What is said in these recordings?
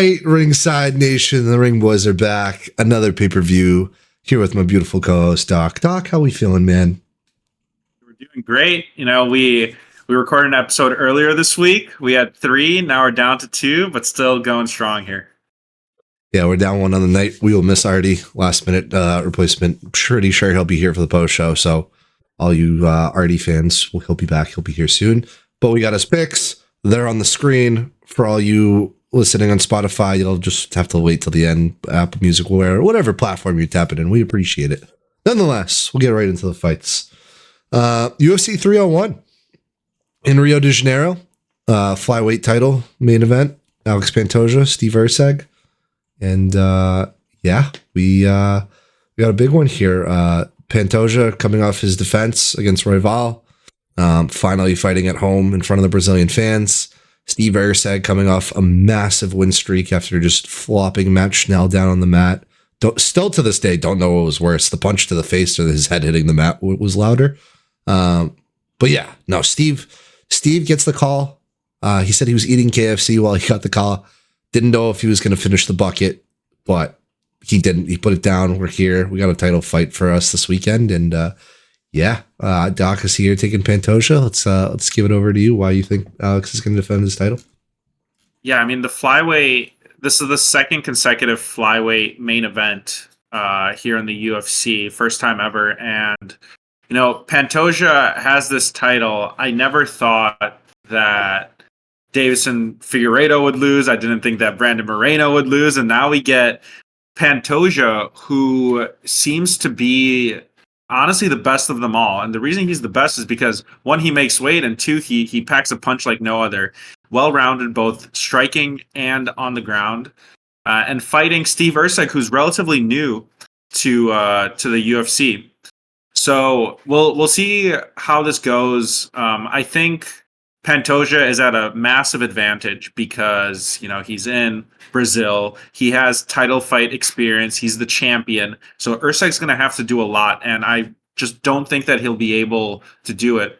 right, Ringside Nation, the Ring Boys are back. Another pay-per-view here with my beautiful co-host, Doc. Doc, how we feeling, man? We're doing great. We recorded an episode earlier this week. We had 3, now we're down to 2, but still going strong here. Yeah, we're down one on the night. We will miss Artie, last-minute replacement. Pretty sure he'll be here for the post-show, so all you Artie fans, he'll be back. He'll be here soon. But we got his picks. They're on the screen. For all you listening on Spotify, you'll just have to wait till the end. Apple Music, whatever platform you're tapping in. We appreciate it. Nonetheless, we'll get right into the fights. UFC 301 in Rio de Janeiro. Flyweight title main event. Alex Pantoja, Steve Erceg. And we got a big one here. Pantoja coming off his defense against Royval. Finally fighting at home in front of the Brazilian fans. Steve Erceg coming off a massive win streak after just flopping Matt Schnell down on the mat. Still to this day, don't know what was worse, the punch to the face or his head hitting the mat was louder. But yeah, no, Steve gets the call. He said he was eating KFC while he got the call. Didn't know if he was going to finish the bucket, but he didn't. He put it down. We're here. We got a title fight for us this weekend. And Doc is here taking Pantoja. Let's give it over to you. Why you think Alex is going to defend his title? Yeah, I mean, the flyweight, this is the second consecutive flyweight main event here in the UFC. First time ever. And, Pantoja has this title. I never thought that Davison Figueiredo would lose. I didn't think that Brandon Moreno would lose. And now we get Pantoja, who seems to be honestly the best of them all. And the reason he's the best is because, 1, he makes weight, and 2, he packs a punch like no other. Well-rounded, both striking and on the ground. And fighting Steve Erceg, who's relatively new to the UFC. So we'll see how this goes. I think Pantoja is at a massive advantage because, he's in Brazil. He has title fight experience. He's the champion. So Erceg's going to have to do a lot, and I just don't think that he'll be able to do it.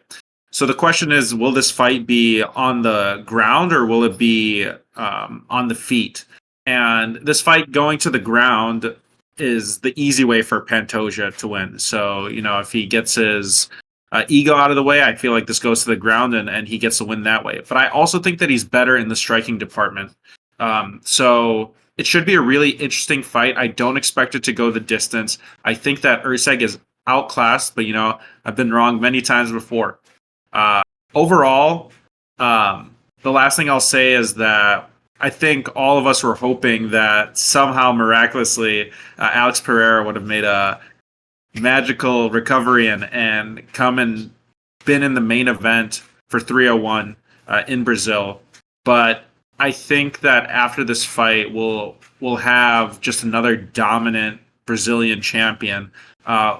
So the question is, will this fight be on the ground or will it be on the feet? And this fight going to the ground is the easy way for Pantoja to win. So, if he gets his ego out of the way, I feel like this goes to the ground and he gets to win that way. But I also think that he's better in the striking department. So it should be a really interesting fight. I don't expect it to go the distance. I think that Erceg is outclassed, but I've been wrong many times before. Overall, the last thing I'll say is that I think all of us were hoping that somehow miraculously Alex Pereira would have made a magical recovery and come and been in the main event for 301 in Brazil. But I think that after this fight, we'll have just another dominant Brazilian champion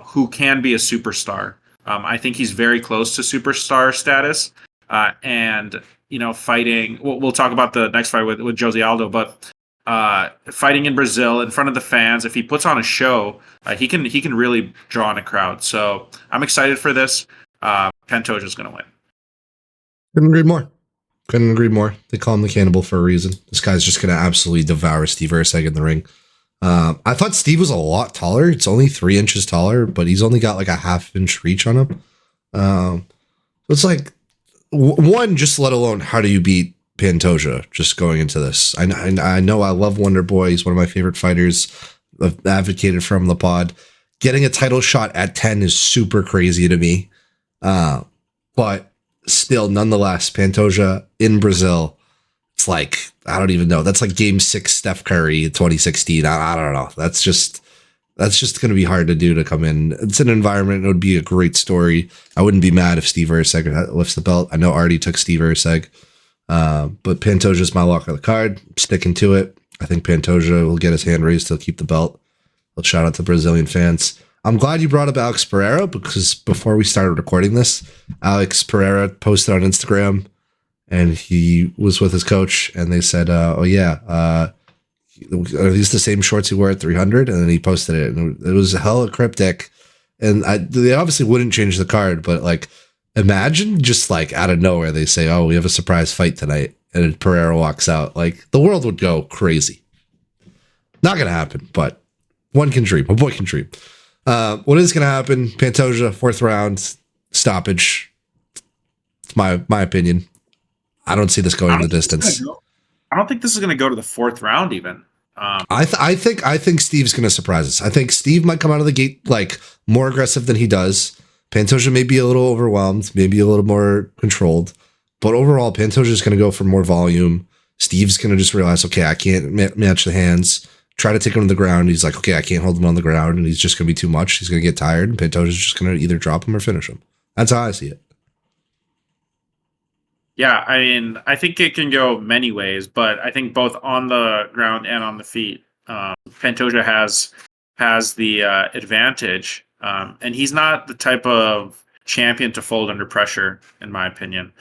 who can be a superstar. I think he's very close to superstar status. And fighting. We'll talk about the next fight with Jose Aldo, but fighting in Brazil in front of the fans, if he puts on a show, he can really draw in a crowd. So I'm excited for this. Pantoja's going to win. Couldn't agree more. They call him the cannibal for a reason. This guy's just going to absolutely devour Steve Erceg in the ring. I thought Steve was a lot taller. It's only 3 inches taller, but he's only got like a half-inch reach on him. It's like, one, just let alone how do you beat Pantoja just going into this? I know I love Wonder Boy. He's one of my favorite fighters. I've advocated for him in the pod. Getting a title shot at 10 is super crazy to me. But still, nonetheless, Pantoja in Brazil, it's like, I don't even know. That's like Game 6 Steph Curry in 2016. I don't know. That's just going to be hard to do to come in. It's an environment. It would be a great story. I wouldn't be mad if Steve Erceg lifts the belt. I know Artie took Steve Erceg. But Pantoja's my lock of the card. I'm sticking to it. I think Pantoja will get his hand raised. He'll keep the belt. Let's shout out to Brazilian fans. I'm glad you brought up Alex Pereira because before we started recording this, Alex Pereira posted on Instagram and he was with his coach and they said, are these the same shorts he wore at 300? And then he posted it and it was hella cryptic. And they obviously wouldn't change the card, but like, imagine just like out of nowhere, they say, oh, we have a surprise fight tonight. and Pereira walks out, like the world would go crazy. Not going to happen, but one can dream. A boy can dream. What is going to happen? Pantoja, 4th round, stoppage. It's my opinion. I don't see this going the distance. I don't think this is going to go to the 4th round even. I think Steve's going to surprise us. I think Steve might come out of the gate like more aggressive than he does. Pantoja may be a little overwhelmed, maybe a little more controlled, but overall, Pantoja is going to go for more volume. Steve's going to just realize, okay, I can't match the hands. Try to take him to the ground. He's like, okay, I can't hold him on the ground, and he's just going to be too much. He's going to get tired, and Pantoja's just going to either drop him or finish him. That's how I see it. Yeah, I mean, I think it can go many ways, but I think both on the ground and on the feet, Pantoja has the advantage, and he's not the type of champion to fold under pressure, in my opinion.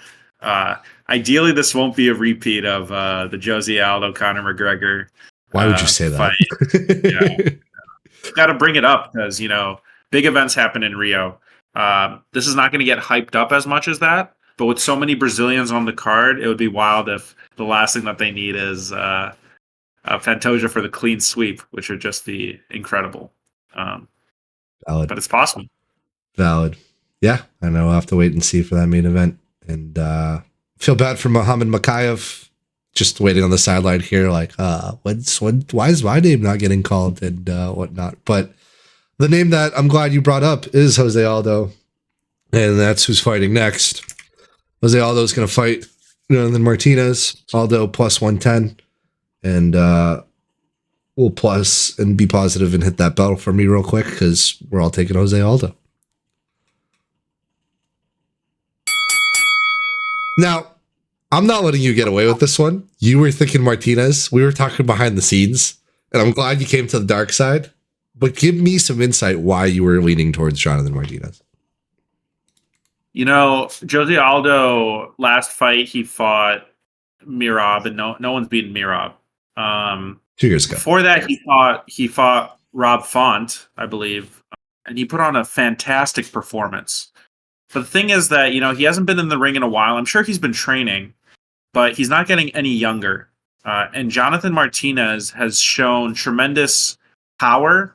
Ideally, this won't be a repeat of the Jose Aldo Conor McGregor. Why would you say that? Yeah, got to bring it up because big events happen in Rio. This is not going to get hyped up as much as that. But with so many Brazilians on the card, it would be wild if the last thing that they need is Pantoja for the clean sweep, which would just be incredible. Valid. But it's possible. Valid. Yeah, I know. I'll have to wait and see for that main event. And feel bad for Muhammad Makayev, just waiting on the sideline here, like, why is my name not getting called and whatnot? But the name that I'm glad you brought up is Jose Aldo, and that's who's fighting next. Jose Aldo is going to fight Jonathan Martinez. Aldo plus 110. And we'll plus and be positive and hit that bell for me real quick because we're all taking Jose Aldo. Now, I'm not letting you get away with this one. You were thinking Martinez. We were talking behind the scenes. And I'm glad you came to the dark side. But give me some insight why you were leaning towards Jonathan Martinez. Jose Aldo, last fight he fought Mirab, and no one's beaten Mirab. 2 years ago. Before that, he fought Rob Font, I believe, and he put on a fantastic performance. But the thing is that he hasn't been in the ring in a while. I'm sure he's been training, but he's not getting any younger. And Jonathan Martinez has shown tremendous power,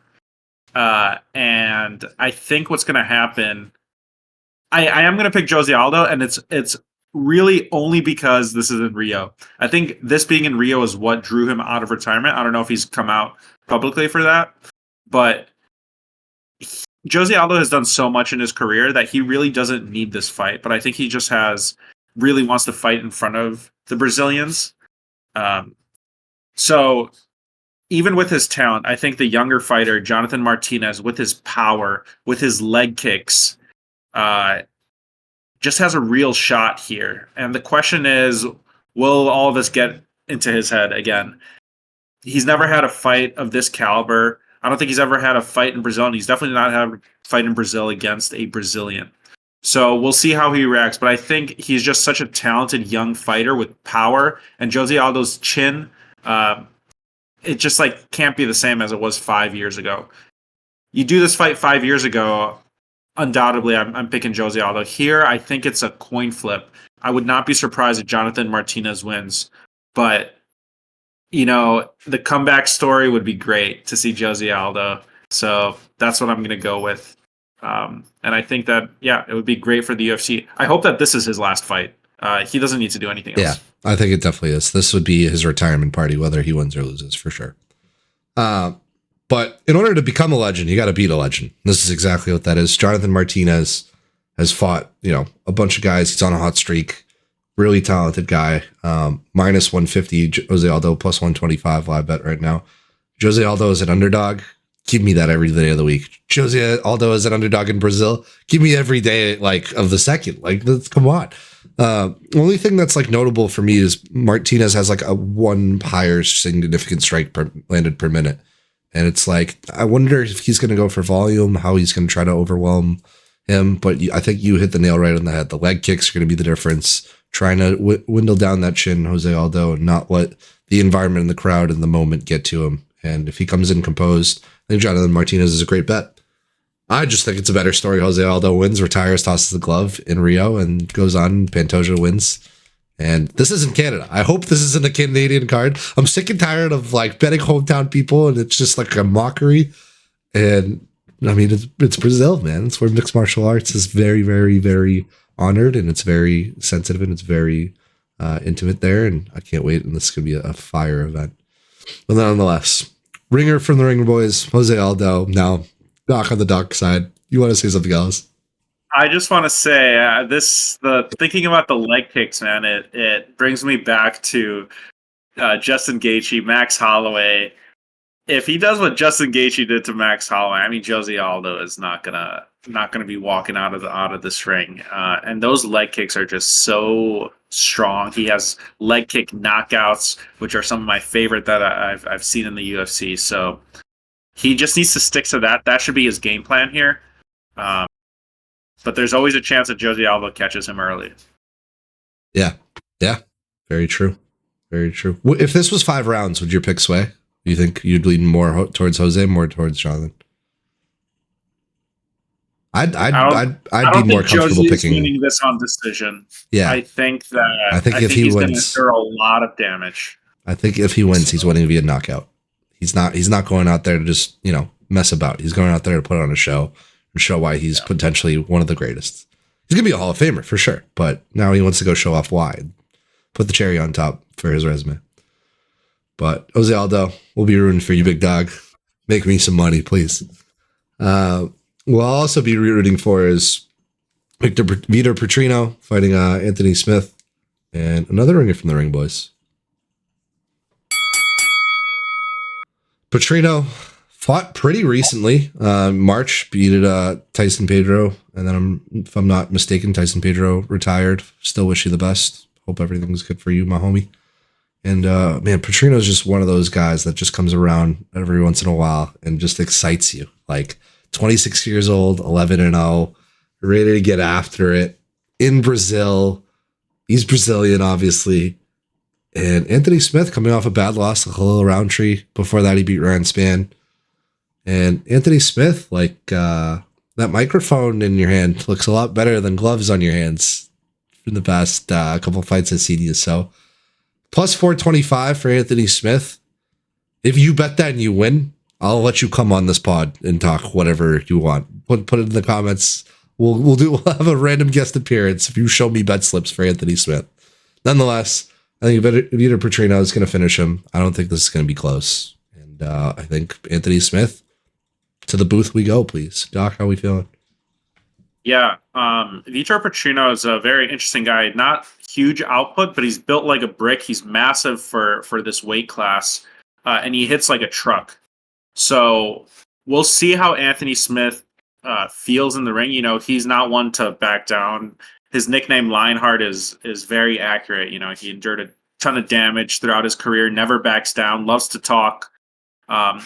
and I think what's going to happen. I am going to pick Jose Aldo, and it's really only because this is in Rio. I think this being in Rio is what drew him out of retirement. I don't know if he's come out publicly for that, but Jose Aldo has done so much in his career that he really doesn't need this fight. But I think he just really wants to fight in front of the Brazilians. So even with his talent, I think the younger fighter, Jonathan Martinez, with his power, with his leg kicks, just has a real shot here. And the question is, will all of this get into his head again? He's never had a fight of this caliber. I don't think he's ever had a fight in Brazil, and he's definitely not had a fight in Brazil against a Brazilian. So we'll see how he reacts. But I think he's just such a talented young fighter with power, and Jose Aldo's chin, it just can't be the same as it was 5 years ago. You do this fight 5 years ago, undoubtedly, I'm picking Jose Aldo. Here, I think it's a coin flip. I would not be surprised if Jonathan Martinez wins. But, the comeback story would be great to see Jose Aldo. So that's what I'm going to go with. And I think that, it would be great for the UFC. I hope that this is his last fight. He doesn't need to do anything else. Yeah, I think it definitely is. This would be his retirement party, whether he wins or loses, for sure. But in order to become a legend, you got to beat a legend. This is exactly what that is. Jonathan Martinez has fought, a bunch of guys. He's on a hot streak. Really talented guy. Minus 150, Jose Aldo plus 125 live bet right now. Jose Aldo is an underdog. Give me that every day of the week. Jose Aldo is an underdog in Brazil. Give me every day of the second. Come on. Only thing that's notable for me is Martinez has a one higher significant strike landed per minute. And it's I wonder if he's going to go for volume, how he's going to try to overwhelm him. But I think you hit the nail right on the head. The leg kicks are going to be the difference. Trying to dwindle down that chin, Jose Aldo, and not let the environment and the crowd in the moment get to him. And if he comes in composed, I think Jonathan Martinez is a great bet. I just think it's a better story. Jose Aldo wins, retires, tosses the glove in Rio, and goes on. Pantoja wins And this isn't Canada. I hope this isn't a Canadian card. I'm sick and tired of like betting hometown people, and it's just like a mockery. And I mean, it's Brazil, man. It's where mixed martial arts is very, very, very honored, and it's very sensitive, and it's very intimate there. And I can't wait. And this could be a fire event. But nonetheless, ringer from the Ringer Boys, Jose Aldo. Now, Doc on the dark side. You want to say something else? I just want to say thinking about the leg kicks, man. It brings me back to Justin Gaethje, Max Holloway. If he does what Justin Gaethje did to Max Holloway, I mean, Jose Aldo is not gonna be walking out of this ring. And those leg kicks are just so strong. He has leg kick knockouts, which are some of my favorite that I've seen in the UFC. So he just needs to stick to that. That should be his game plan here. But there's always a chance that Jose Aldo catches him early. Yeah. Very true. Very true. If this was 5 rounds, would your pick sway? Do you think you'd lean more towards Jose, more towards Jonathan? I'd be more comfortable picking. Winning this on decision. Yeah, I think if he he's wins, going to stir a lot of damage. I think if he wins, he's winning via knockout. He's not going out there to just mess about. He's going out there to put on a show and show why he's potentially one of the greatest. He's gonna be a Hall of Famer for sure, but now he wants to go show off why, put the cherry on top for his resume. But Jose Aldo, we'll be rooting for you, big dog. Make me some money, please. We'll also be rooting for is Vitor Petrino fighting Anthony Smith, and another ringer from the Ring Boys. Petrino fought pretty recently. March beat Tyson Pedro, and then if I'm not mistaken, Tyson Pedro retired. Still wish you the best. Hope everything's good for you, my homie. And man, Petrino's just one of those guys that just comes around every once in a while and just excites you. Like 26 years old, 11-0, ready to get after it in Brazil. He's Brazilian, obviously. And Anthony Smith coming off a bad loss to Khalil Roundtree. Before that, he beat Ryan Spann. And Anthony Smith, like that microphone in your hand looks a lot better than gloves on your hands in the past couple fights I've seen you. So plus 425 for Anthony Smith. If you bet that and you win, I'll let you come on this pod and talk whatever you want. Put it in the comments. We'll have a random guest appearance if you show me bet slips for Anthony Smith. Nonetheless, I think Vitor Petrino is going to finish him. I don't think this is going to be close. And I think Anthony Smith, to the booth we go, please. Doc, how are we feeling? Yeah, Vitor Petrino is a very interesting guy. Not huge output, but he's built like a brick. He's massive for this weight class, and he hits like a truck. So we'll see how Anthony Smith feels in the ring. He's not one to back down. His nickname Lionheart is very accurate. He endured a ton of damage throughout his career, never backs down, loves to talk.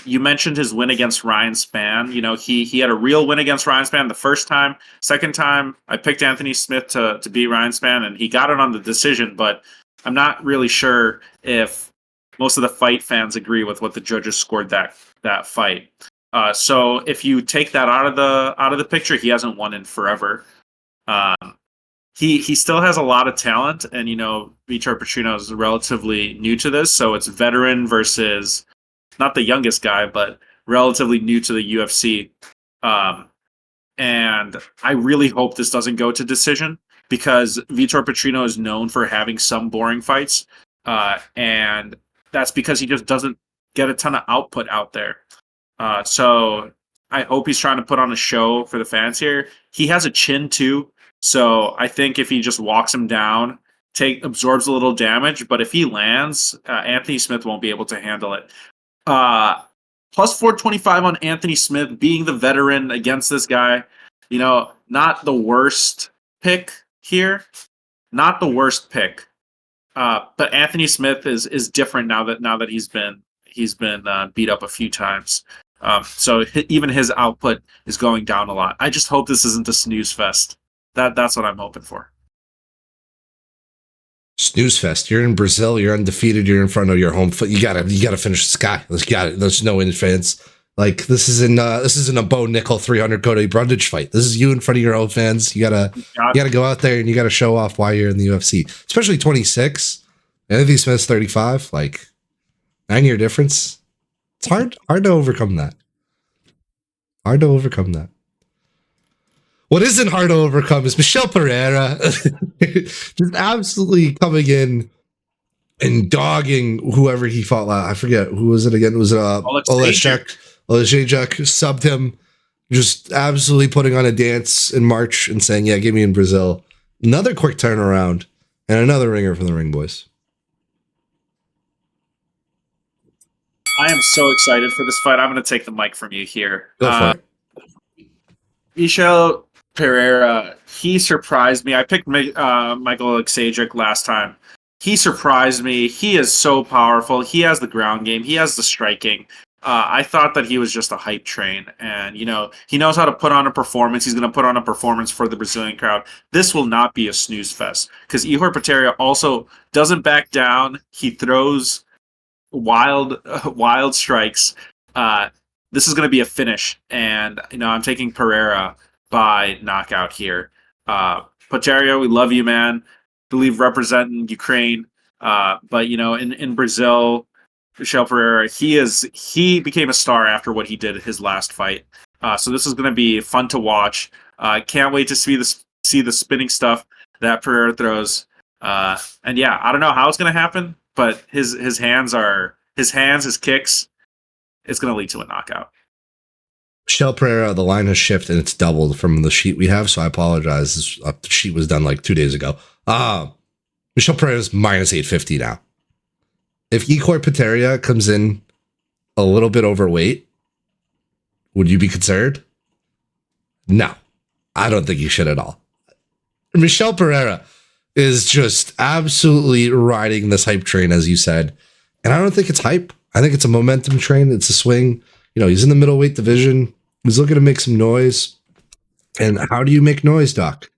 You mentioned his win against Ryan Spann. He had a real win against Ryan Spann the first time. Second time, I picked Anthony Smith to beat Ryan Spann, and he got it on the decision, but I'm not really sure if most of the fight fans agree with what the judges scored that fight. So if you take that out of the picture, he hasn't won in forever. He still has a lot of talent, and Vitor Petrino is relatively new to this, so it's veteran versus not the youngest guy, but relatively new to the UFC. And I really hope this doesn't go to decision, because Vitor Petrino is known for having some boring fights, and that's because he just doesn't get a ton of output out there. So I hope he's trying to put on a show for the fans here. He has a chin too, so I think if he just walks him down, absorbs a little damage, but if he lands, Anthony Smith won't be able to handle it. Plus 425 on Anthony Smith, being the veteran against this guy. Not the worst pick here. Not the worst pick. But Anthony Smith is different now that he's been beat up a few times. So even his output is going down a lot. I just hope this isn't a snooze fest. That's what I'm hoping for. Snooze fest. You're in Brazil. You're undefeated. You're in front of your home. You gotta finish this guy. There's no defense. Like this isn't a Bo Nickel 300 Cody Brundage fight. This is you in front of your own fans. You gotta go out there and you gotta show off why you're in the UFC, especially 26. Anthony Smith's 35. Like 9-year difference. It's hard to overcome that. Hard to overcome that. What isn't hard to overcome is Michel Pereira just absolutely coming in and dogging whoever he fought last. I forget who was it again. Was it Oleszczuk? Oleszczuk subbed him, just absolutely putting on a dance in March and saying, "Yeah, get me in Brazil." Another quick turnaround and another ringer from the Ring Boys. I am so excited for this fight. I'm going to take the mic from you here. Go for it. Michel Pereira, he surprised me. I picked Michael Oleksiejczuk last time. He surprised me. He is so powerful. He has the ground game. He has the striking. I thought that he was just a hype train. And, he knows how to put on a performance. He's going to put on a performance for the Brazilian crowd. This will not be a snooze fest because Ihor Pereira also doesn't back down. He throws wild strikes. This is going to be a finish. And, I'm taking Pereira by knockout here. Pereira, we love you, man. Believe representing Ukraine. But in Brazil, Michel Pereira, he became a star after what he did his last fight. So this is going to be fun to watch. Can't wait to see the spinning stuff that Pereira throws. And yeah, I don't know how it's going to happen, but his his kicks, it's going to lead to a knockout. Michel Pereira, the line has shifted and it's doubled from the sheet we have, so I apologize. The sheet was done like 2 days ago. Michel Pereira is minus 850 now. If Ihor Pereira comes in a little bit overweight, would you be concerned? No, I don't think you should at all. Michel Pereira is just absolutely riding this hype train, as you said. And I don't think it's hype. I think it's a momentum train. It's a swing. He's in the middleweight division. He's looking to make some noise. And how do you make noise, Doc?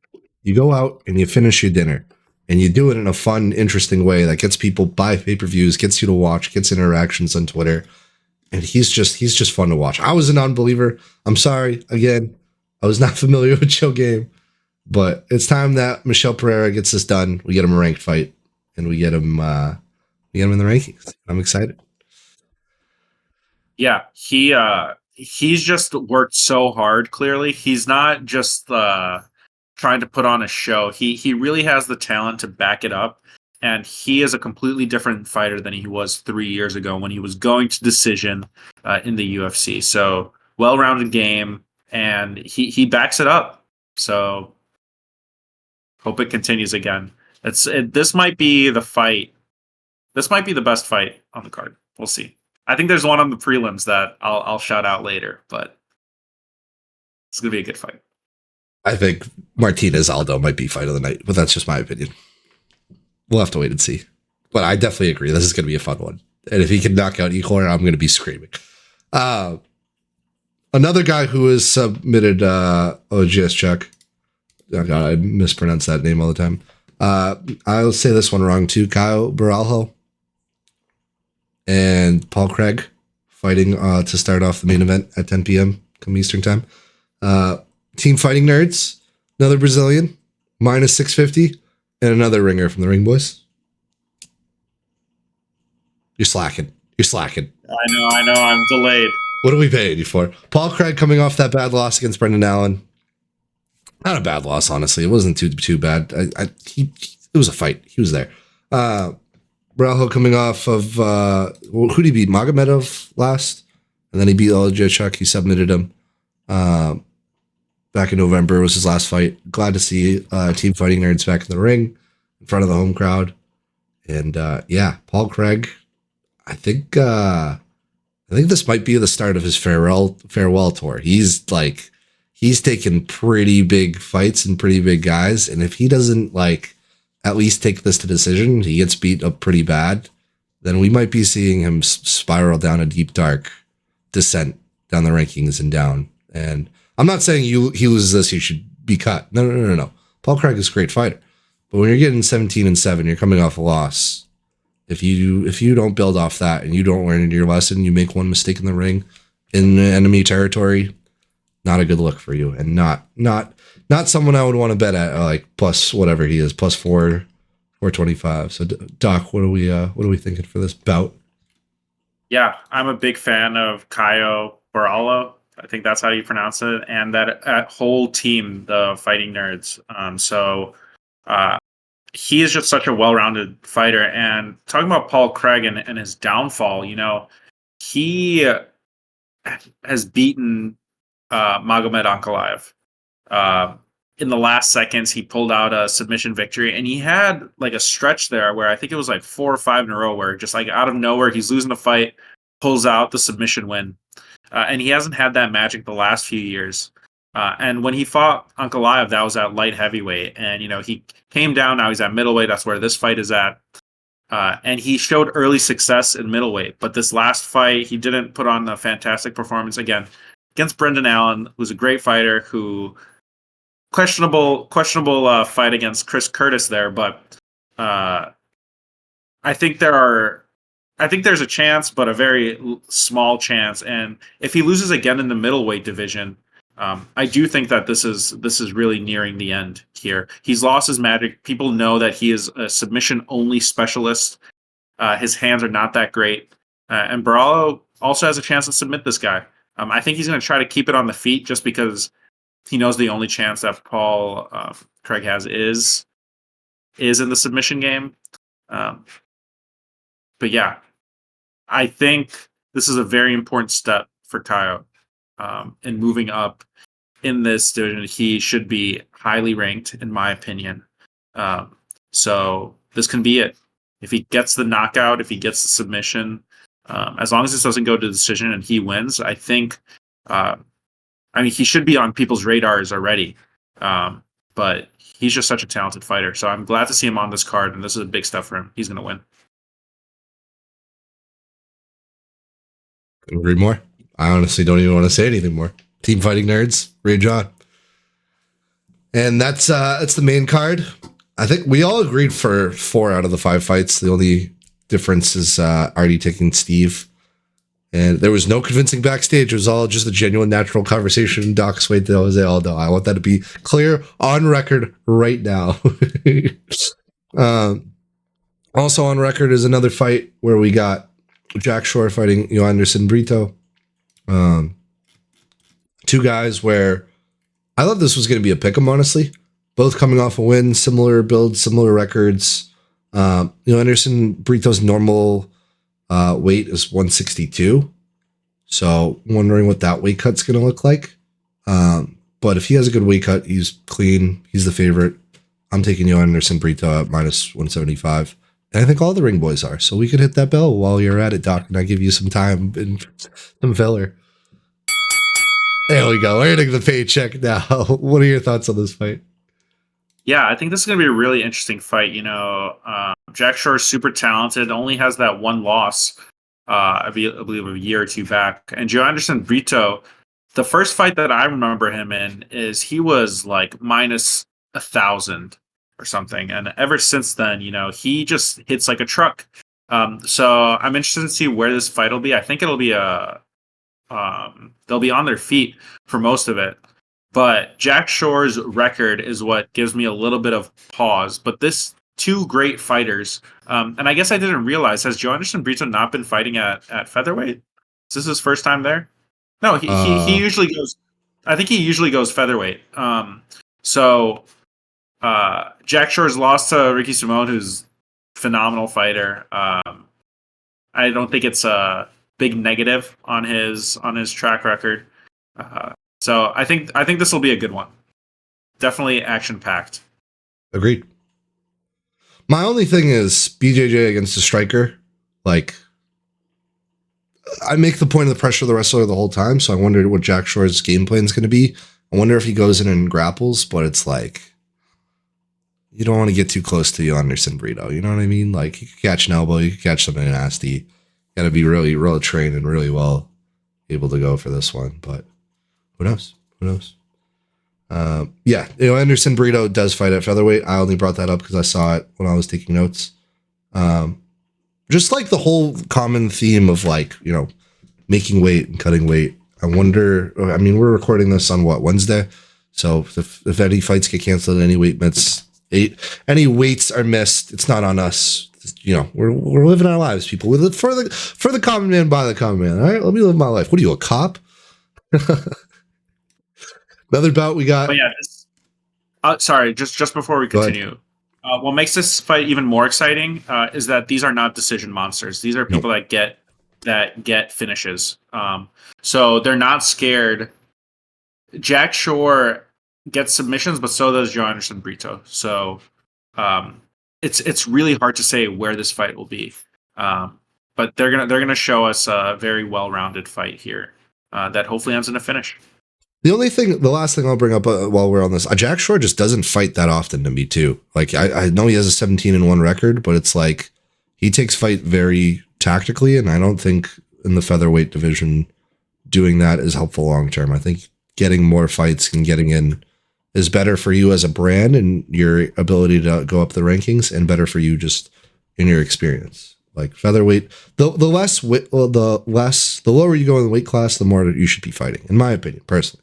You go out and you finish your dinner. And you do it in a fun, interesting way that gets people buy pay-per-views, gets you to watch, gets interactions on Twitter. And he's just fun to watch. I was a non-believer. I'm sorry. Again, I was not familiar with Joe Game. But it's time that Michel Pereira gets this done. We get him a ranked fight. And we get him in the rankings. I'm excited. Yeah, he's just worked so hard. Clearly, he's not just trying to put on a show. He really has the talent to back it up, and he is a completely different fighter than he was 3 years ago when he was going to decision in the UFC. So well-rounded game, and he backs it up. So hope it continues again. This might be the fight. This might be the best fight on the card. We'll see. I think there's one on the prelims that I'll shout out later, but it's going to be a good fight. I think Martinez Aldo might be fight of the night, but that's just my opinion. We'll have to wait and see. But I definitely agree. This is going to be a fun one. And if he can knock out Ihor, I'm going to be screaming. Another guy who has submitted Oleksiejczuk. Oh God, I mispronounce that name all the time. I'll say this one wrong too. Kyle Baralho and Paul Craig fighting to start off the main event at 10 p.m. come Eastern time. Team Fighting Nerds, another Brazilian, minus 650, and another ringer from the Ring Boys. You're slacking. I know. I'm delayed. What are we paying you for? Paul Craig coming off that bad loss against Brendan Allen. Not a bad loss, honestly. It wasn't too bad. It was a fight. He was there. Baralho coming off of who did he beat? Magomedov last, and then he beat Oleksiejczuk. He submitted him back in November. Was his last fight. Glad to see Team Fighting Nerds back in the ring in front of the home crowd. And yeah, Paul Craig. I think this might be the start of his farewell tour. He's taken pretty big fights and pretty big guys, and if he doesn't at least take this to decision, he gets beat up pretty bad, then we might be seeing him spiral down a deep, dark descent down the rankings and down. And I'm not saying he loses this, he should be cut. No. Paul Craig is a great fighter. But when you're getting 17-7, you're coming off a loss. If you don't build off that and you don't learn your lesson, you make one mistake in the ring, in enemy territory, not a good look for you, and not someone I would want to bet at like plus whatever he is, plus 425. So Doc, what are we thinking for this bout? Yeah, I'm a big fan of Caio Borralho. I think that's how you pronounce it, and that whole team, the Fighting Nerds. Uh, he is just such a well-rounded fighter. And talking about Paul Craig and his downfall, he has beaten Magomed Ankalaev. In the last seconds, he pulled out a submission victory, and he had like a stretch there where I think it was like 4 or 5 in a row where just like out of nowhere, he's losing the fight, pulls out the submission win. And he hasn't had that magic the last few years. And when he fought Ankalaev, that was at light heavyweight. And, he came down. Now he's at middleweight. That's where this fight is at. And he showed early success in middleweight. But this last fight, he didn't put on a fantastic performance. Again, against Brendan Allen, who's a great fighter, who questionable fight against Chris Curtis there. But I think there's a chance, but a very small chance. And if he loses again in the middleweight division, I do think that this is really nearing the end here. He's lost his magic. People know that he is a submission-only specialist. His hands are not that great. And Borralho also has a chance to submit this guy. I think he's going to try to keep it on the feet just because he knows the only chance that Paul Craig has is in the submission game. But yeah, I think this is a very important step for Caio in moving up in this division. He should be highly ranked, in my opinion. So this can be it. If he gets the knockout, if he gets the submission, as long as this doesn't go to decision and he wins, I think, he should be on people's radars already. But he's just such a talented fighter. So I'm glad to see him on this card, and this is a big step for him. He's going to win. Couldn't agree more. I honestly don't even want to say anything more. Team Fighting Nerds, rage on. And that's the main card. I think we all agreed for 4 out of the 5 fights. The only difference is Artie taking Steve. And there was no convincing backstage. It was all just a genuine, natural conversation. Doc swayed to Jose Aldo. I want that to be clear on record right now. Also on record is another fight where we got Jack Shore fighting Joanderson Brito. 2 guys where I thought this was going to be a pick'em, honestly. Both coming off a win, similar builds, similar records. Anderson Brito's normal weight is 162. So wondering what that weight cut's going to look like. But if he has a good weight cut, he's clean. He's the favorite. I'm taking Anderson Brito at minus 175. And I think all the ring boys are. So we could hit that bell while you're at it, Doc, and I give you some time and some filler. There we go. Earning the paycheck now. What are your thoughts on this fight? Yeah, I think this is going to be a really interesting fight. Jack Shore is super talented, only has that one loss, I believe a year or 2 back. And Joanderson Brito, the first fight that I remember him in is he was like minus 1,000 or something. And ever since then, he just hits like a truck. So I'm interested to see where this fight will be. I think it'll be they'll be on their feet for most of it. But Jack Shore's record is what gives me a little bit of pause. But this 2 great fighters, and I guess I didn't realize, has Joanderson Brito not been fighting at featherweight? Is this his first time there? No, he usually goes. I think he usually goes featherweight. So Jack Shore's lost to Ricky Simone, who's a phenomenal fighter. I don't think it's a big negative on his track record. So I think this will be a good one. Definitely action packed. Agreed. My only thing is BJJ against a striker. Like, I make the point of the pressure of the wrestler the whole time, so I wondered what Jack Shore's game plan is going to be. I wonder if he goes in and grapples, but it's like, you don't want to get too close to Anderson Brito. You know what I mean? Like, you could catch an elbow, you could catch something nasty. You got to be really, really trained and really well able to go for this one, but who knows? Anderson Brito does fight at featherweight. I only brought that up because I saw it when I was taking notes. Just like the whole common theme of making weight and cutting weight. I wonder. I mean, we're recording this on what, Wednesday? So if any fights get canceled, any any weights are missed, it's not on us. You know, we're living our lives, people. We live for the common man, by the common man. All right, let me live my life. What are you, a cop? Another bout we got. But yeah, sorry, just before we continue, what makes this fight even more exciting is that these are not decision monsters. These are people that get finishes. So they're not scared. Jack Shore gets submissions, but so does Joe Anderson Brito. So it's really hard to say where this fight will be. But they're gonna show us a very well-rounded fight here that hopefully ends in a finish. The last thing I'll bring up while we're on this, Jack Shore just doesn't fight that often to me too. Like I know he has a 17-1 record, but it's like he takes fight very tactically, and I don't think in the featherweight division doing that is helpful long term. I think getting more fights and getting in is better for you as a brand and your ability to go up the rankings, and better for you just in your experience. Like featherweight, the lower you go in the weight class, the more you should be fighting, in my opinion, personally.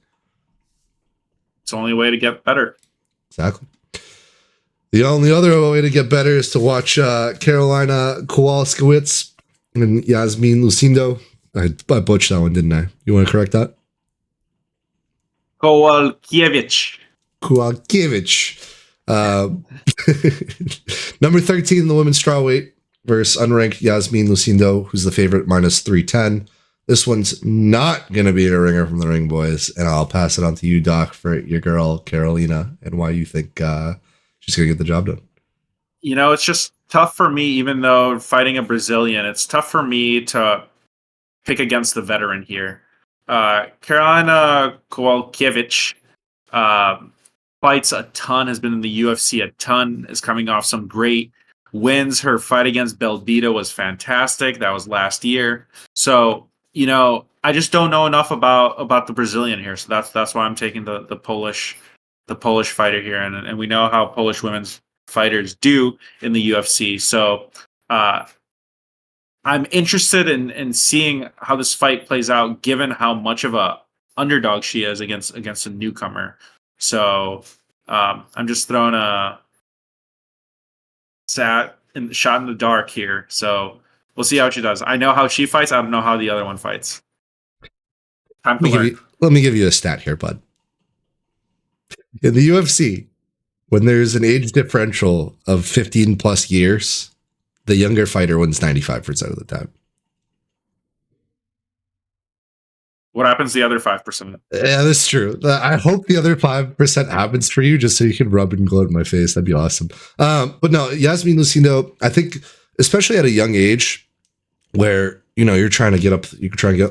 It's the only way to get better. Exactly. The only other way to get better is to watch Carolina Kowalskiewicz and Yasmin Lucindo. I butchered that one, didn't I? You want to correct that? Kowalkiewicz. Number 13 in the women's strawweight versus unranked Yasmin Lucindo, who's the favorite, -310. This one's not going to be a ringer from the Ring Boys, and I'll pass it on to you, Doc, for your girl, Carolina, and why you think she's going to get the job done. You know, it's just tough for me, even though fighting a Brazilian, it's tough for me to pick against the veteran here. Carolina Kowalkiewicz fights a ton, has been in the UFC a ton, is coming off some great wins. Her fight against Belbita was fantastic. That was last year. So, you know, I just don't know enough about the Brazilian here. So that's why I'm taking the Polish fighter here. And we know how Polish women's fighters do in the UFC. So I'm interested in seeing how this fight plays out, given how much of a underdog she is against a newcomer. So I'm just throwing a shot in the dark here. So we'll see how she does. I know how she fights. I don't know how the other one fights. Let me give you a stat here, bud. In the UFC, when there's an age differential of 15 plus years, the younger fighter wins 95% of the time. What happens to the other 5%? Yeah, that's true. I hope the other 5% happens for you, just so you can rub and gloat in my face. That'd be awesome. But no, Yasmin Lucindo, I think, especially at a young age, where you're trying to get up,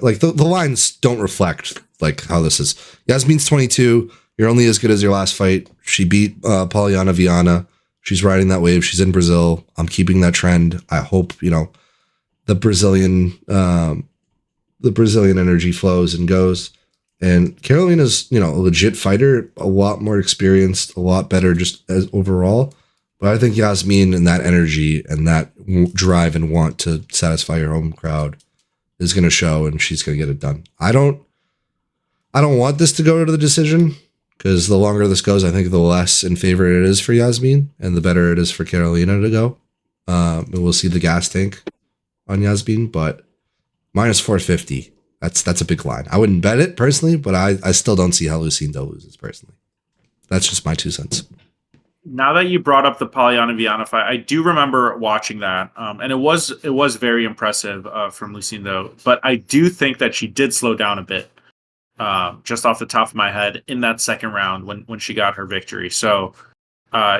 like the lines don't reflect like how this is. Yasmin's 22. You're only as good as your last fight. She beat Poliana Viana. She's riding that wave. She's in Brazil. I'm keeping that trend. I hope the Brazilian energy flows and goes. And Carolina's, a legit fighter, a lot more experienced, a lot better just as overall. But I think Yasmin and that energy and that drive and want to satisfy your home crowd is going to show, and she's going to get it done. I don't want this to go to the decision, because the longer this goes, I think the less in favor it is for Yasmin, and the better it is for Carolina to go. And we'll see the gas tank on Yasmin, but -450. That's a big line. I wouldn't bet it personally, but I still don't see how Lucindo loses personally. That's just my 2 cents. Now that you brought up the Poliana Viana fight, I do remember watching that, and it was very impressive from Lucindo. But I do think that she did slow down a bit, just off the top of my head, in that second round when she got her victory. So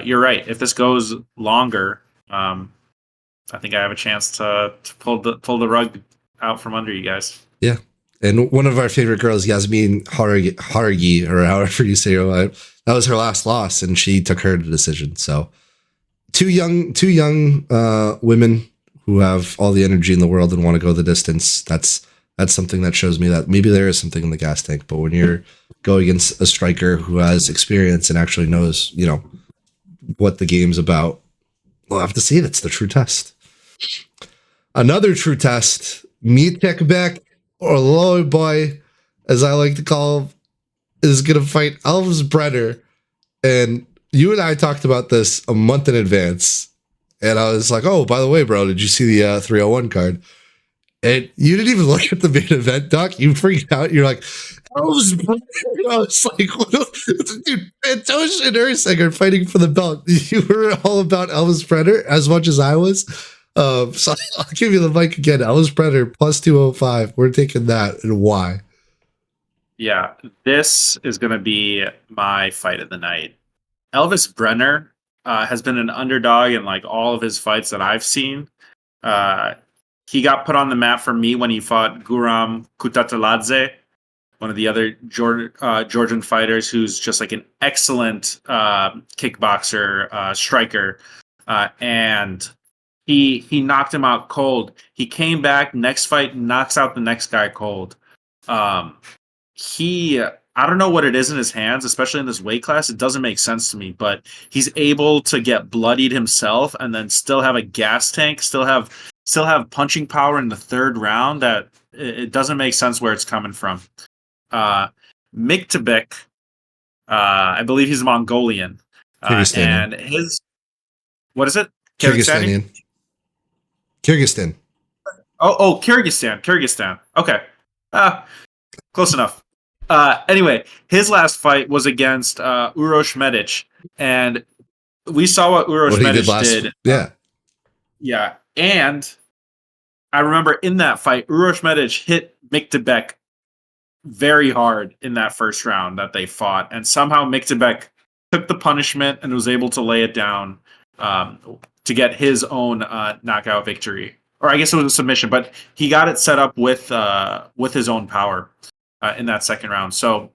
you're right. If this goes longer, I think I have a chance to pull the rug out from under you guys. Yeah. And one of our favorite girls, Yasmin Haragi, or however you say her name, that was her last loss, and she took her decision. So two young women who have all the energy in the world and want to go the distance. That's something that shows me that maybe there is something in the gas tank. But when you're going against a striker who has experience and actually knows, what the game's about, we'll have to see. That's the true test. Another true test, Mitek Beck or Loy Boy as I like to call him, is going to fight Elvis Brenner. And you and I talked about this a month in advance. And I was like, oh, by the way, bro, did you see the 301 card? And you didn't even look at the main event, Doc. You freaked out. You're like, Elvis Brenner. I was like, dude, Pantoja and Usyk are fighting for the belt. You were all about Elvis Brenner as much as I was. So I'll give you the mic again. Elvis Brenner plus 205. We're taking that, and why? Yeah, this is going to be my fight of the night. Elvis Brenner has been an underdog in like all of his fights that I've seen. He got put on the map for me when he fought Guram Kutateladze, one of the other Georgian fighters who's just like an excellent kickboxer, striker. And he knocked him out cold. He came back, next fight, knocks out the next guy cold. I don't know what it is in his hands, especially in this weight class. It doesn't make sense to me, but he's able to get bloodied himself and then still have a gas tank, still have punching power in the third round. That it doesn't make sense where it's coming from. Miktabek, I believe he's Mongolian. And his, what is it? Kyrgyzstanian. Kyrgyzstan. Oh, Kyrgyzstan. Okay. Close enough. Anyway, his last fight was against Uroš Medic, and we saw what Uroš Medic did. Yeah. Yeah. And I remember in that fight, Uroš Medic hit Miktabek very hard in that first round that they fought, and somehow Miktabek took the punishment and was able to lay it down to get his own knockout victory. Or I guess it was a submission, but he got it set up with his own power in that second round. So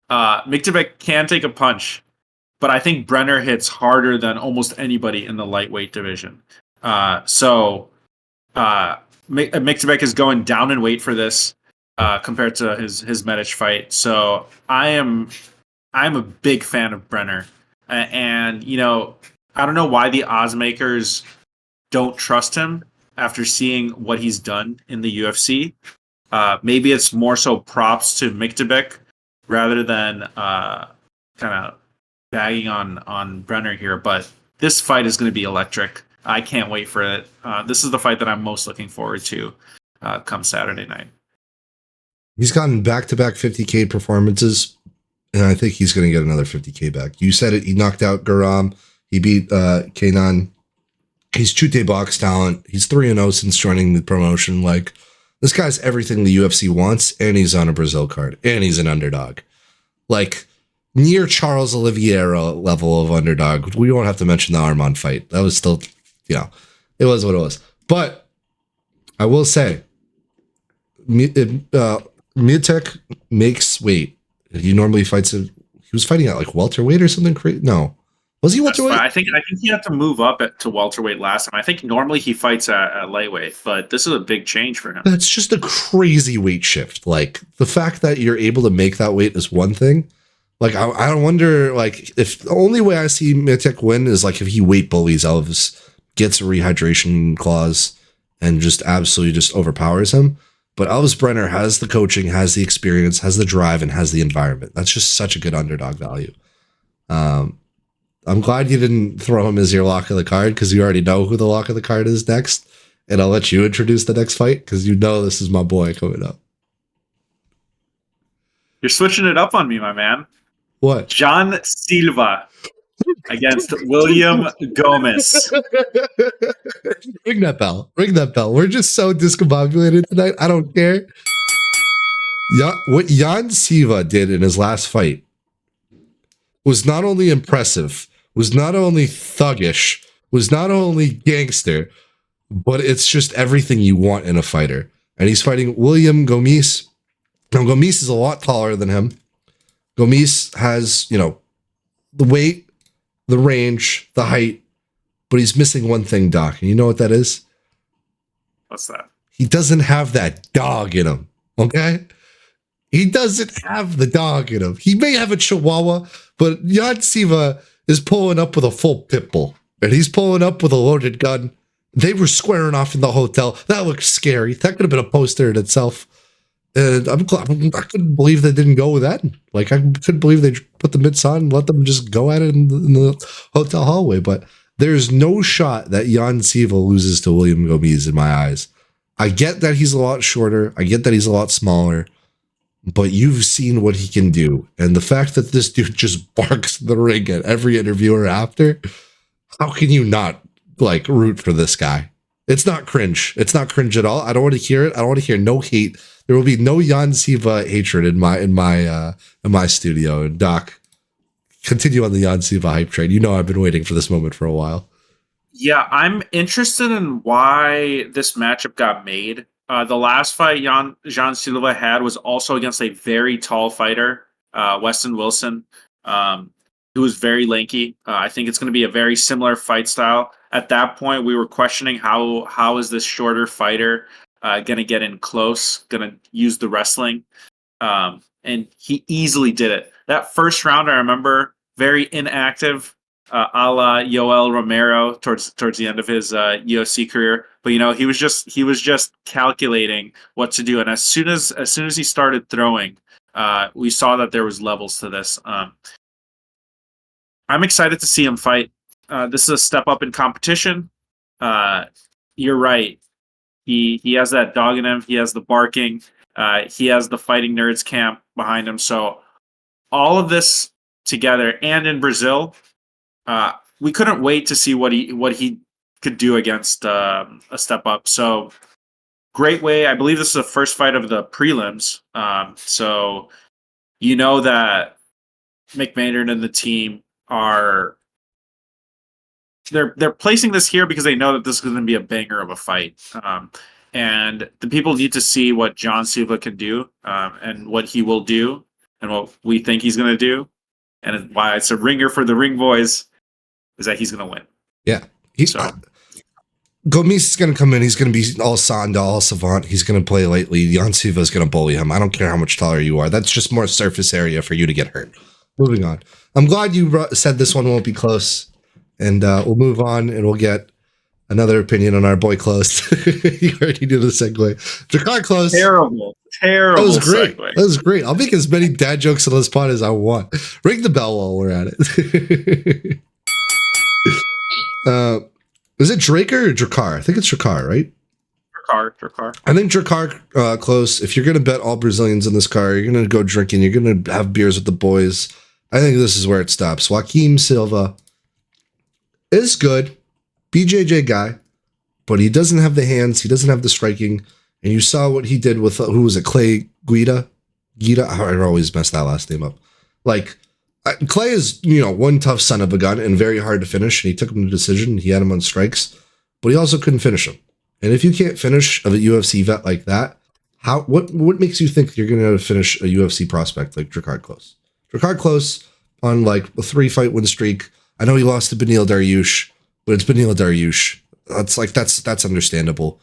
Miktabek can take a punch, but I think Brenner hits harder than almost anybody in the lightweight division. So Miktabek is going down in weight for this compared to his Medic fight. So I'm a big fan of Brenner, and you know, I don't know why the odds makers don't trust him after seeing what he's done in the UFC. Maybe it's more so props to Miktabek rather than kind of bagging on Brenner here. But this fight is going to be electric. I can't wait for it. This is the fight that I'm most looking forward to come Saturday night. He's gotten back-to-back 50K performances, and I think he's going to get another 50K back. You said it. He knocked out Guram. He beat Kenan. He's Chute box talent. He's 3-0 since joining the promotion. Like, this guy's everything the UFC wants, and he's on a Brazil card, and he's an underdog. Like, near Charles Oliveira level of underdog. We won't have to mention the Armand fight. That was still, you know, it was what it was. But I will say, Mitek makes weight. He normally fights he was fighting at like welterweight or something crazy. No. Was he welterweight? I think he had to move up to welterweight last time. I think normally he fights at lightweight, but this is a big change for him. That's just a crazy weight shift. Like, the fact that you're able to make that weight is one thing. Like, I wonder, like, if the only way I see Mitek win is like if he weight bullies Elvis, gets a rehydration clause, and just absolutely just overpowers him. But Elvis Brenner has the coaching, has the experience, has the drive, and has the environment. That's just such a good underdog value. I'm glad you didn't throw him as your lock of the card, because you already know who the lock of the card is next. And I'll let you introduce the next fight, because you know this is my boy coming up. You're switching it up on me, my man. What? John Silva against William Gomez. Ring that bell. Ring that bell. We're just so discombobulated tonight. I don't care. What Jan Silva did in his last fight was not only impressive, was not only thuggish, was not only gangster, but it's just everything you want in a fighter. And he's fighting William Gomez. Now, Gomez is a lot taller than him. Gomez has, you know, the weight, the range, the height, but he's missing one thing, Doc. And you know what that is? What's that? He doesn't have that dog in him, okay? He doesn't have the dog in him. He may have a chihuahua, but Jan Silva is pulling up with a full pit bull, and he's pulling up with a loaded gun. They were squaring off in the hotel. That looked scary. That could have been a poster in itself. And I couldn't believe they didn't go with that. Like, I couldn't believe they put the mitts on and let them just go at it in the hotel hallway. But there's no shot that Jan Silva loses to William Gomis in my eyes. I get that he's a lot shorter. I get that he's a lot smaller. But you've seen what he can do. And the fact that this dude just barks the ring at every interviewer after, how can you not, like, root for this guy? It's not cringe. It's not cringe at all. I don't want to hear it. I don't want to hear no hate. There will be no Jan Silva hatred in my studio. And Doc, continue on the Jan Silva hype train. You know I've been waiting for this moment for a while. Yeah, I'm interested in why this matchup got made. The last fight Jean Silva had was also against a very tall fighter, Weston Wilson, who was very lanky. I think it's going to be a very similar fight style. At that point, we were questioning how is this shorter fighter going to get in close, going to use the wrestling, and he easily did it. That first round, I remember, very inactive, a la Yoel Romero towards the end of his UFC career. But he was just calculating what to do, and as soon as he started throwing, we saw that there was levels to this. I'm excited to see him fight. This is a step up in competition. You're right. He has that dog in him. He has the barking. He has the Fighting Nerds camp behind him. So all of this together, and in Brazil, we couldn't wait to see what he could do against a step up. So great way. I believe this is the first fight of the prelims. So that McMahon and the team are they're placing this here because they know that this is going to be a banger of a fight. And the people need to see what John Silva can do, and what he will do, and what we think he's going to do, and why it's a ringer for the Ring Boys is that he's going to win. Yeah, Gomis is going to come in. He's going to be all Sanda, all savant. He's going to play lightly. Jan Silva is going to bully him. I don't care how much taller you are. That's just more surface area for you to get hurt. Moving on. I'm glad you said this one won't be close. And we'll move on, and we'll get another opinion on our boy Close. You already knew the segue. Jakar Close. Terrible. That was great. Segue. That was great. I'll make as many dad jokes on this pod as I want. Ring the bell while we're at it. Is it Draker or Jakar? I think it's Jakar, right? Jakar. I think Jakar Close. If you're going to bet all Brazilians in this car, you're going to go drinking. You're going to have beers with the boys. I think this is where it stops. Joaquim Silva is good, BJJ guy, but he doesn't have the hands. He doesn't have the striking. And you saw what he did with, who was it? Clay Guida? I always mess that last name up. Like, Clay is, one tough son of a gun and very hard to finish. And he took him to decision. He had him on strikes, but he also couldn't finish him. And if you can't finish a UFC vet like that, what makes you think you're going to finish a UFC prospect like Jakar Close? Jakar Close on like a 3-fight win streak. I know he lost to Beneil Dariush, but it's Beneil Dariush. That's understandable.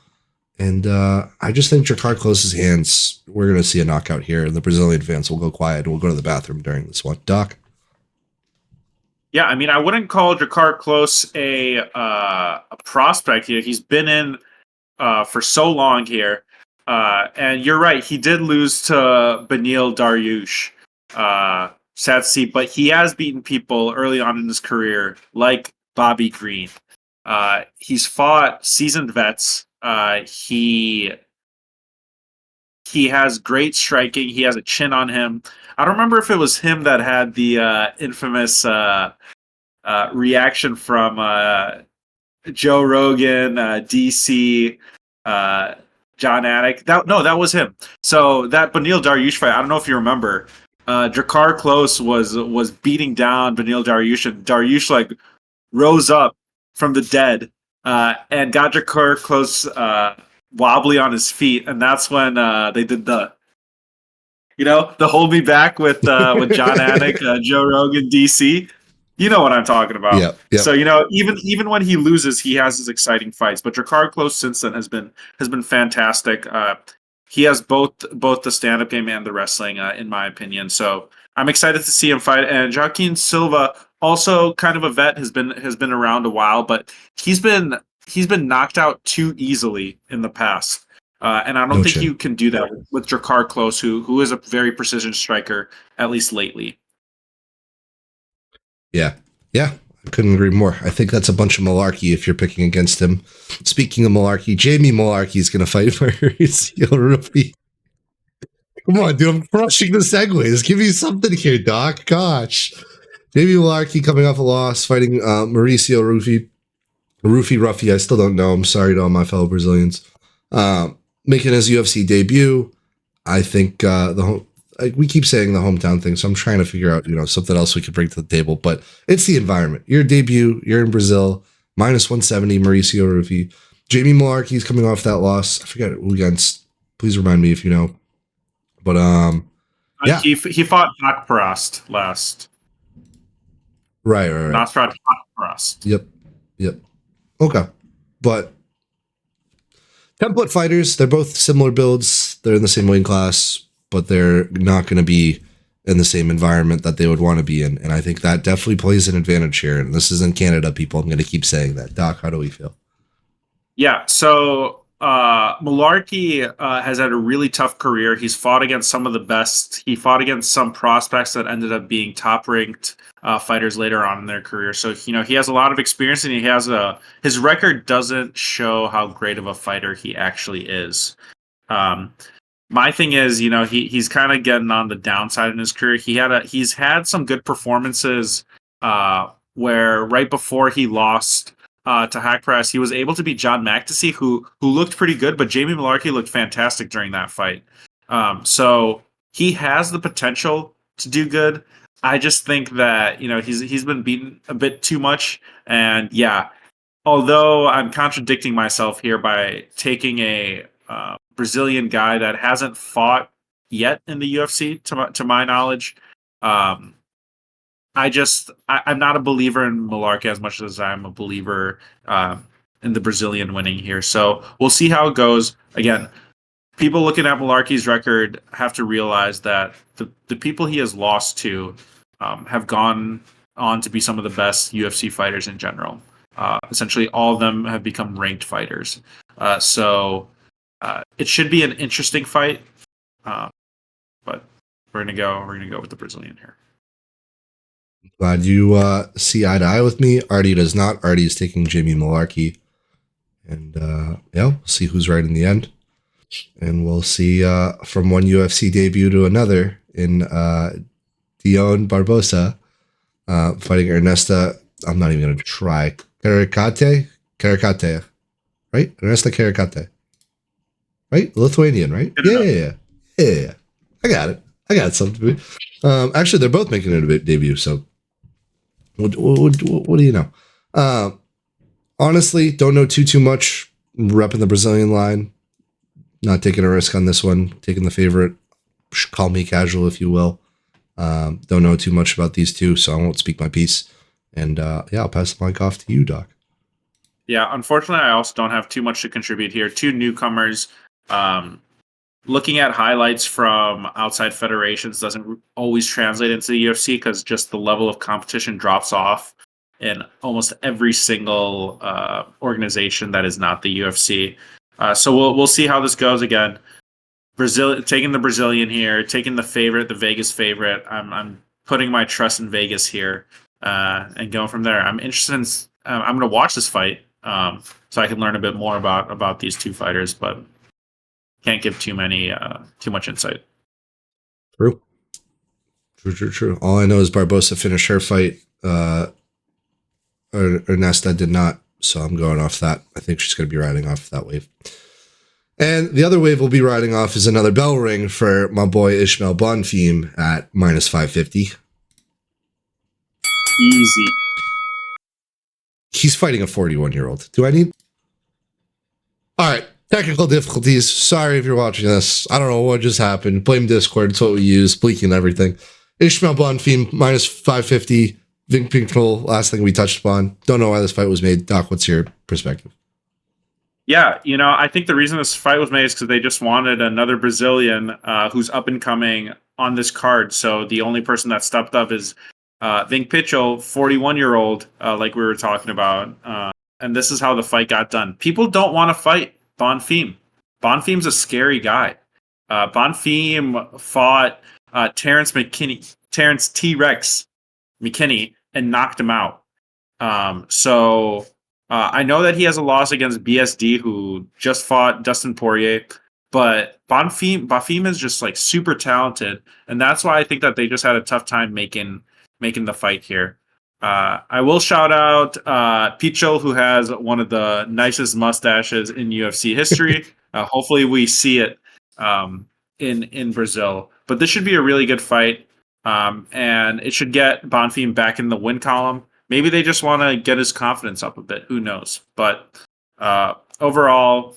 And I just think Jakar Close's hands, we're going to see a knockout here, and the Brazilian fans will go quiet and we'll go to the bathroom during this one. Doc? Yeah, I mean, I wouldn't call Jakar Close a prospect here. He's been in for so long here. And you're right, he did lose to Beneil Dariush. Sad to see, but he has beaten people early on in his career, like Bobby Green. He's fought seasoned vets. He has great striking. He has a chin on him. I don't remember if it was him that had the infamous reaction from Joe Rogan, DC, John Anik. That was him. So that Beneil Dariush fight, I don't know if you remember. Jakar Close was beating down Beneil Dariush, and Dariush like rose up from the dead and got Jakar Close wobbly on his feet, and that's when they did the hold me back with John Anik, Joe Rogan, DC. You know what I'm talking about. Yep. So even when he loses, he has his exciting fights. But Jakar Close since then has been fantastic. He has both the stand-up game and the wrestling, in my opinion. So I'm excited to see him fight. And Joaquim Silva, also kind of a vet, has been around a while, but he's been knocked out too easily in the past. And I don't No think chin. you can do that with Drakkar Klose, who is a very precision striker, at least lately. Yeah. Yeah. I couldn't agree more. I think that's a bunch of malarkey if you're picking against him. Speaking of malarkey, Jamie Malarkey is going to fight Mauricio Rufy. Come on, dude. I'm crushing the segues. Give me something here, Doc. Gosh. Jamie Malarkey coming off a loss, fighting Mauricio Rufy. Rufy Ruffy, I still don't know. I'm sorry to all my fellow Brazilians. Making his UFC debut. I think we keep saying the hometown thing, so I'm trying to figure out, something else we could bring to the table. But it's the environment. Your debut, you're in Brazil, minus 170, Mauricio Rufy. Jamie Malarkey's coming off that loss. I forget who against. Please remind me if you know. But yeah, He fought Prost last. right. Nasrat Prost. Yep. Okay, but template fighters, they're both similar builds. They're in the same weight class, but they're not going to be in the same environment that they would want to be in. And I think that definitely plays an advantage here. And this is in Canada, people. I'm going to keep saying that. Doc, how do we feel? Yeah, so Malarkey has had a really tough career. He's fought against some of the best. He fought against some prospects that ended up being top-ranked fighters later on in their career. So he has a lot of experience, and his record doesn't show how great of a fighter he actually is. My thing is, he's kind of getting on the downside in his career. He's had some good performances where right before he lost to Hack Press, he was able to beat John McAtee, who looked pretty good, but Jamie Malarkey looked fantastic during that fight. So he has the potential to do good. I just think that he's been beaten a bit too much, and yeah. Although I'm contradicting myself here by taking a Brazilian guy that hasn't fought yet in the UFC, to my knowledge. I'm not a believer in Malarkey as much as I'm a believer in the Brazilian winning here. So we'll see how it goes. Again, people looking at Malarkey's record have to realize that the people he has lost to have gone on to be some of the best UFC fighters in general. Essentially, all of them have become ranked fighters. So it should be an interesting fight, but we're gonna go with the Brazilian here. Glad you see eye to eye with me. Artie does not. Artie is taking Jamie Malarkey, and we'll see who's right in the end. And we'll see from one UFC debut to another in Dion Barbosa fighting Ernesta. I'm not even going to try. Karikate, right? Ernesta Karikate, right? Lithuanian, right? Yeah. I got it. I got something. Actually, they're both making a debut. So, what do you know? Honestly, don't know too much. Repping the Brazilian line. Not taking a risk on this one. Taking the favorite. Call me casual, if you will. Don't know too much about these two, so I won't speak my piece. And I'll pass the mic off to you, Doc. Yeah, unfortunately, I also don't have too much to contribute here. Two newcomers. Looking at highlights from outside federations doesn't always translate into the UFC because just the level of competition drops off in almost every single organization that is not the UFC. So we'll see how this goes again. Brazil taking the Brazilian here, taking the favorite, the Vegas favorite. I'm putting my trust in Vegas here and going from there. I'm interested in. I'm going to watch this fight so I can learn a bit more about these two fighters, but can't give too much insight. True. All I know is Barbosa finished her fight. Ernesta did not, so I'm going off that. I think she's going to be riding off that wave. And the other wave we'll be riding off is another bell ring for my boy Ishmael Bonfim at minus 550. Easy. He's fighting a 41-year-old. Do I need? All right. Technical difficulties. Sorry if you're watching this. I don't know what just happened. Blame Discord. It's what we use. Bleaking and everything. Ishmael Bonfim, minus 550. Vink Pinknell, last thing we touched upon. Don't know why this fight was made. Doc, what's your perspective? Yeah, I think the reason this fight was made is because they just wanted another Brazilian who's up and coming on this card. So the only person that stepped up is Vink Pichel, 41-year-old, like we were talking about. And this is how the fight got done. People don't want to fight Bonfim. Bonfim's a scary guy. Bonfim fought Terrence T-Rex McKinney, and knocked him out. I know that he has a loss against BSD, who just fought Dustin Poirier, but Bonfim is just like super talented, and that's why I think that they just had a tough time making the fight here. I will shout out Pichel, who has one of the nicest mustaches in UFC history. Hopefully, we see it in Brazil. But this should be a really good fight, and it should get Bonfim back in the win column. Maybe they just want to get his confidence up a bit. Who knows? But overall,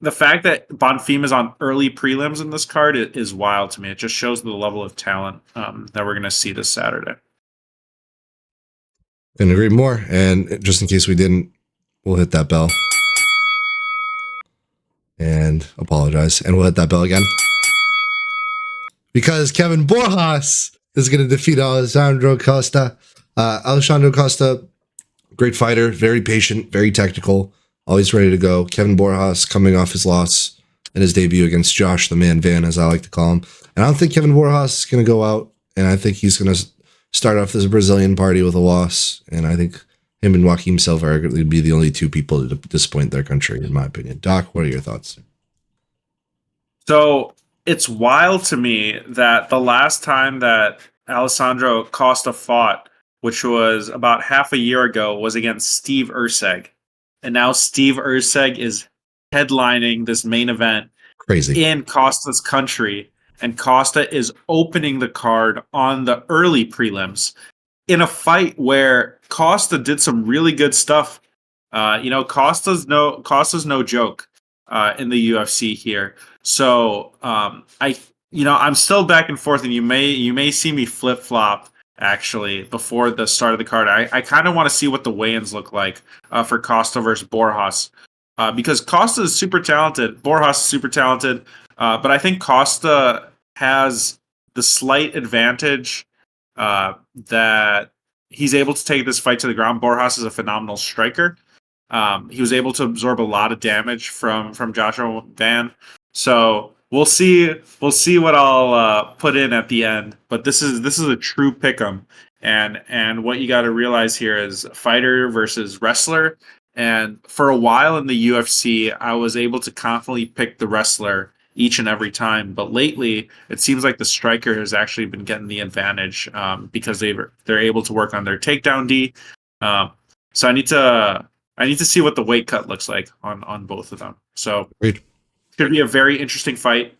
the fact that Bonfim is on early prelims in this card is wild to me. It just shows the level of talent that we're going to see this Saturday. Couldn't agree more. And just in case we didn't, we'll hit that bell. And apologize. And we'll hit that bell again. Because Kevin Borjas is going to defeat Alessandro Costa. Alessandro Costa, great fighter, very patient, very technical, always ready to go. Kevin Borjas coming off his loss in his debut against Josh the Man Van, as I like to call him. And I don't think Kevin Borjas is going to go out, and I think he's going to start off this Brazilian party with a loss. And I think him and Joaquim Silva are going to be the only two people to disappoint their country, in my opinion. Doc, what are your thoughts? So it's wild to me that the last time that Alessandro Costa fought, which was about half a year ago, was against Steve Erceg. And now Steve Erceg is headlining this main event. Crazy. In Costa's country. And Costa is opening the card on the early prelims in a fight where Costa did some really good stuff. Costa's no joke in the UFC here. So I'm still back and forth, and you may see me flip flop actually before the start of the card. I kind of want to see what the weigh-ins look like for Costa versus Borjas, because Costa is super talented, Borjas is super talented, but I think Costa has the slight advantage that he's able to take this fight to the ground. Borjas is a phenomenal striker. He was able to absorb a lot of damage from Joshua Van. So we'll see what I'll put in at the end. But this is a true pick'em, and what you got to realize here is fighter versus wrestler. And for a while in the UFC, I was able to confidently pick the wrestler each and every time. But lately, it seems like the striker has actually been getting the advantage because they're able to work on their takedown D. So I need to see what the weight cut looks like on both of them. So it should be a very interesting fight.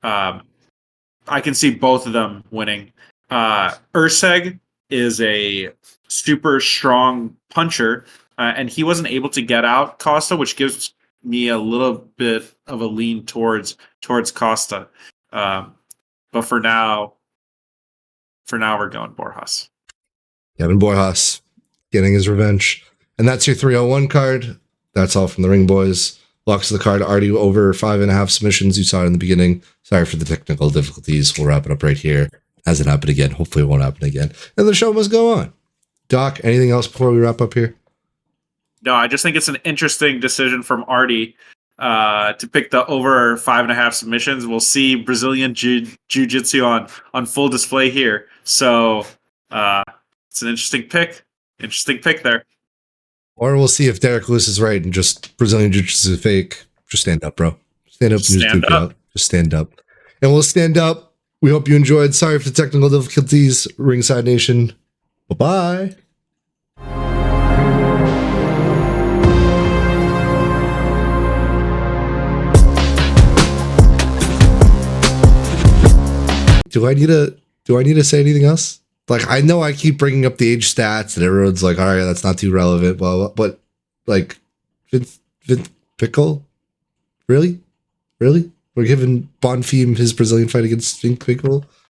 I can see both of them winning. Erceg is a super strong puncher, and he wasn't able to get out Costa, which gives me a little bit of a lean towards Costa. But for now we're going Borjas. Kevin Borjas getting his revenge. And that's your 301 card. That's all from the Ring Boys. Locks of the card already over 5.5 submissions. You saw it in the beginning. Sorry for the technical difficulties. We'll wrap it up right here. Hasn't happened again. Hopefully it won't happen again. And the show must go on. Doc, anything else before we wrap up here? No, I just think it's an interesting decision from Artie to pick the over 5.5 submissions. We'll see Brazilian Jiu-Jitsu on full display here. So it's an interesting pick. Interesting pick there. Or we'll see if Derek Lewis is right and just Brazilian Jiu-Jitsu is fake. Just stand up, bro. Stand up. Just stand up. And we'll stand up. We hope you enjoyed. Sorry for the technical difficulties, Ringside Nation. Bye-bye. Do I need to say anything else? Like, I know I keep bringing up the age stats and everyone's like, all right, that's not too relevant, blah, blah, but like, Vince Pickle? Really? We're giving Bonfim his Brazilian fight against Vince Pickle?